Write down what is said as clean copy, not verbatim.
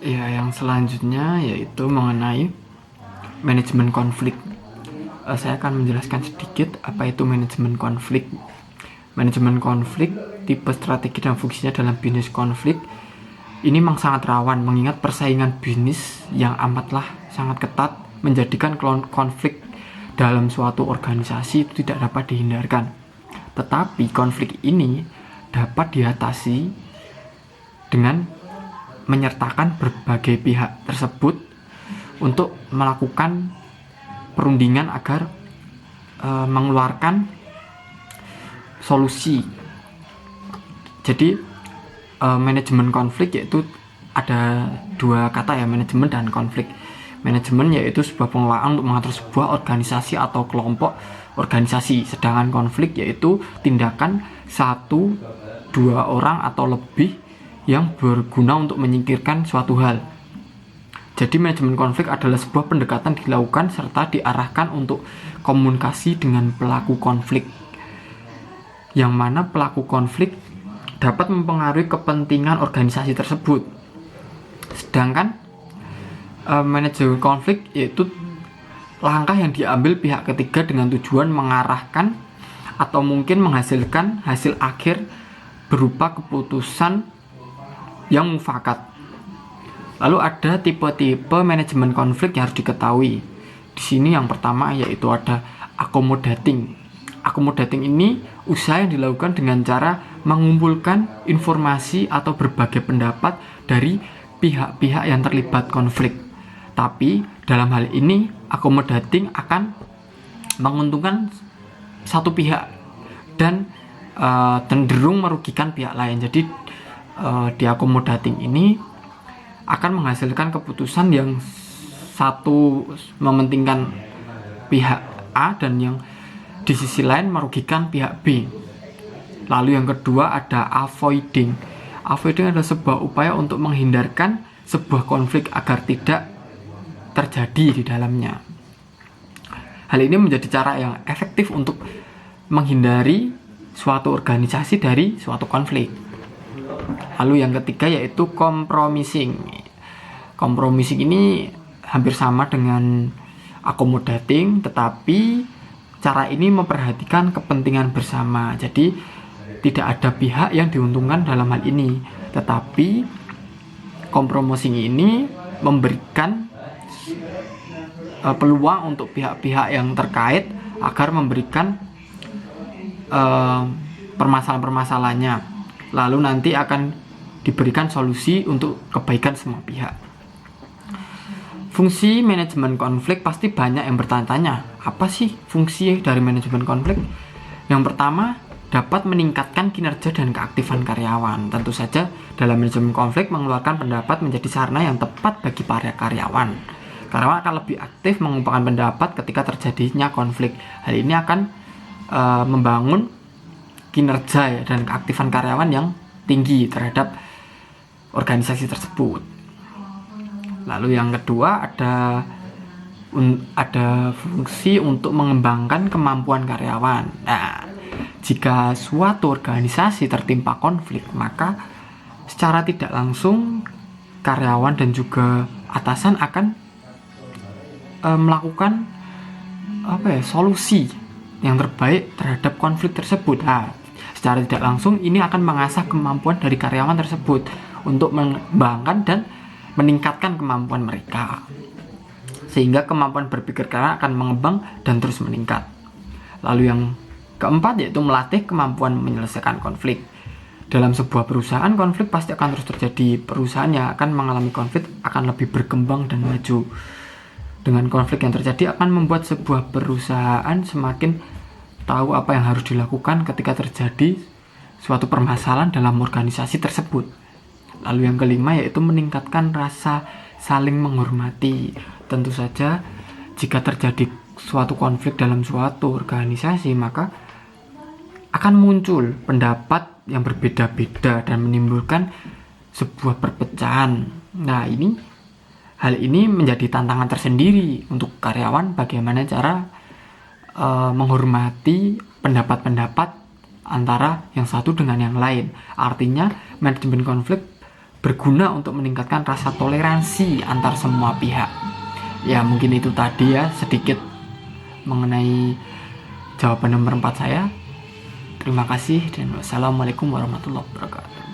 Ya, yang selanjutnya yaitu mengenai manajemen konflik. Saya akan menjelaskan sedikit apa itu manajemen konflik. Manajemen konflik, tipe strategi dan fungsinya dalam bisnis konflik ini memang sangat rawan mengingat persaingan bisnis yang amatlah sangat ketat menjadikan konflik dalam suatu organisasi itu tidak dapat dihindarkan. Tetapi konflik ini dapat diatasi dengan menyertakan berbagai pihak tersebut untuk melakukan perundingan agar mengeluarkan solusi. Jadi manajemen konflik yaitu ada dua kata ya, manajemen dan konflik. Manajemen yaitu sebuah pengelolaan untuk mengatur sebuah organisasi atau kelompok organisasi, sedangkan konflik yaitu tindakan satu, dua orang atau lebih yang berguna untuk menyingkirkan suatu hal. Jadi manajemen konflik adalah sebuah pendekatan dilakukan serta diarahkan untuk komunikasi dengan pelaku konflik, yang mana pelaku konflik dapat mempengaruhi kepentingan organisasi tersebut. Sedangkan manajemen konflik yaitu langkah yang diambil pihak ketiga dengan tujuan mengarahkan atau mungkin menghasilkan hasil akhir berupa keputusan yang mufakat. Lalu ada tipe-tipe manajemen konflik yang harus diketahui. Di sini yang pertama yaitu ada accommodating. Accommodating ini usaha yang dilakukan dengan cara mengumpulkan informasi atau berbagai pendapat dari pihak-pihak yang terlibat konflik. Tapi dalam hal ini accommodating akan menguntungkan satu pihak dan cenderung merugikan pihak lain. Jadi di accommodating ini akan menghasilkan keputusan yang satu mementingkan pihak A dan yang di sisi lain merugikan pihak B. Lalu yang kedua ada avoiding. Avoiding adalah sebuah upaya untuk menghindarkan sebuah konflik agar tidak terjadi di dalamnya. Hal ini menjadi cara yang efektif untuk menghindari suatu organisasi dari suatu konflik. Lalu yang ketiga yaitu compromising. Compromising ini hampir sama dengan accommodating, tetapi cara ini memperhatikan kepentingan bersama. Jadi tidak ada pihak yang diuntungkan dalam hal ini, tetapi compromising ini memberikan peluang untuk pihak-pihak yang terkait agar memberikan permasalahan-permasalahannya. Lalu nanti akan diberikan solusi untuk kebaikan semua pihak. Fungsi manajemen konflik pasti banyak yang bertanya-tanya. Apa sih fungsi dari manajemen konflik? Yang pertama, dapat meningkatkan kinerja dan keaktifan karyawan. Tentu saja dalam manajemen konflik mengeluarkan pendapat menjadi sarana yang tepat bagi para karyawan. Karyawan akan lebih aktif mengumpulkan pendapat ketika terjadinya konflik. Hal ini akan membangun kinerja dan keaktifan karyawan yang tinggi terhadap organisasi tersebut. Lalu yang kedua ada fungsi untuk mengembangkan kemampuan karyawan. Nah, jika suatu organisasi tertimpa konflik, maka secara tidak langsung karyawan dan juga atasan akan melakukan solusi yang terbaik terhadap konflik tersebut. Secara tidak langsung ini akan mengasah kemampuan dari karyawan tersebut untuk mengembangkan dan meningkatkan kemampuan mereka, sehingga kemampuan berpikir karyawan akan mengembang dan terus meningkat. Lalu yang keempat yaitu melatih kemampuan menyelesaikan konflik. Dalam sebuah perusahaan konflik pasti akan terus terjadi. Perusahaan yang akan mengalami konflik akan lebih berkembang dan maju. Dengan konflik yang terjadi akan membuat sebuah perusahaan semakin tahu apa yang harus dilakukan ketika terjadi suatu permasalahan dalam organisasi tersebut. Lalu yang kelima yaitu meningkatkan rasa saling menghormati. Tentu saja jika terjadi suatu konflik dalam suatu organisasi, maka akan muncul pendapat yang berbeda-beda dan menimbulkan sebuah perpecahan. Nah, hal ini menjadi tantangan tersendiri untuk karyawan bagaimana cara menghormati pendapat-pendapat antara yang satu dengan yang lain. Artinya manajemen konflik berguna untuk meningkatkan rasa toleransi antar semua pihak. Ya mungkin itu tadi ya sedikit mengenai jawaban nomor 4 saya. Terima kasih dan wassalamualaikum warahmatullahi wabarakatuh.